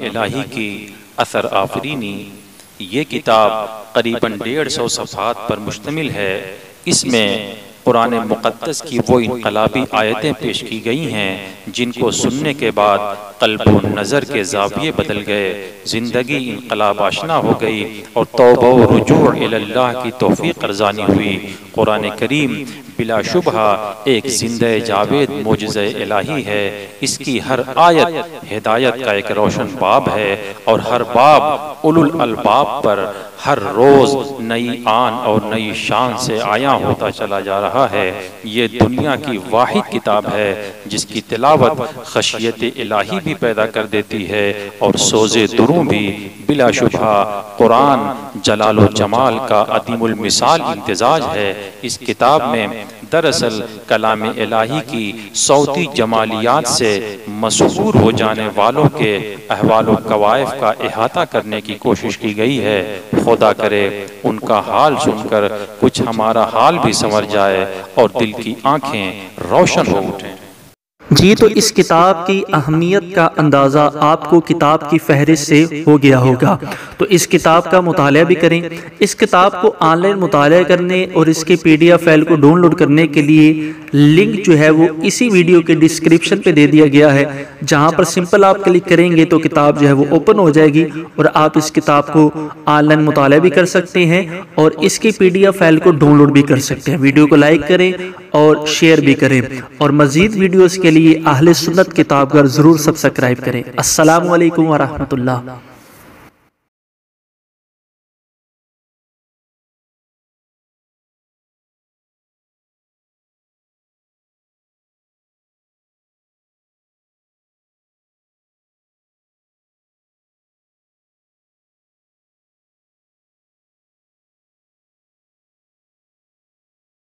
الہی کی اثر آفرینی۔ یہ کتاب قریباً 150 صفحات پر مشتمل ہے۔ اس میں قرآن مقدس کی وہ انقلابی آیتیں پیش کی گئی ہیں جن کو سننے کے بعد قلب و نظر کے زاویے بدل گئے، زندگی انقلاب آشنا ہو گئی اور توبہ و رجوع الی اللہ کی توفیق ارزانی ہوئی۔ قرآن کریم بلا شبہ ایک زندہ جاوید معجزہ الہی ہے۔ اس کی ہر آیت ہدایت کا ایک روشن باب ہے اور ہر باب اولو الالباب پر ہر روز نئی آن اور نئی شان سے عیاں ہوتا چلا جا رہا ہے۔ یہ دنیا کی واحد کتاب ہے جس کی تلاوت خشیت الہی بھی پیدا کر دیتی ہے اور سوز دروں بھی۔ بلا شبہ قرآن جلال و جمال کا عدیم المثال امتزاج ہے۔ اس کتاب میں دراصل کلام الہی کی صوتی جمالیات سے مسحور ہو جانے والوں کے احوال و کوائف کا احاطہ کرنے کی کوشش کی گئی ہے۔ خدا کرے ان کا حال سن کر کچھ ہمارا حال بھی سنور جائے اور دل کی آنکھیں روشن ہو اٹھیں۔ جی تو اس کتاب کی اہمیت کا اندازہ آپ کو کتاب کی فہرست سے ہو گیا ہوگا، تو اس کتاب کا مطالعہ بھی کریں۔ اس کتاب کو آن لائن مطالعہ کرنے اور اس کے PDF فائل کو ڈاؤن لوڈ کرنے کے لیے لنک جو ہے وہ اسی ویڈیو کے ڈسکرپشن پہ دے دیا گیا ہے، جہاں پر سمپل آپ کلک کریں گے تو کتاب جو ہے وہ اوپن ہو جائے گی اور آپ اس کتاب کو آن لائن مطالعہ بھی کر سکتے ہیں اور اس کی PDF فائل کو ڈاؤن لوڈ بھی کر سکتے ہیں۔ ویڈیو کو لائک کریں اور شیئر بھی کریں اور مزید ویڈیوز کے لیے اہل سنت کتاب گھر ضرور سبسکرائب کریں۔ السلام علیکم ورحمۃ اللہ۔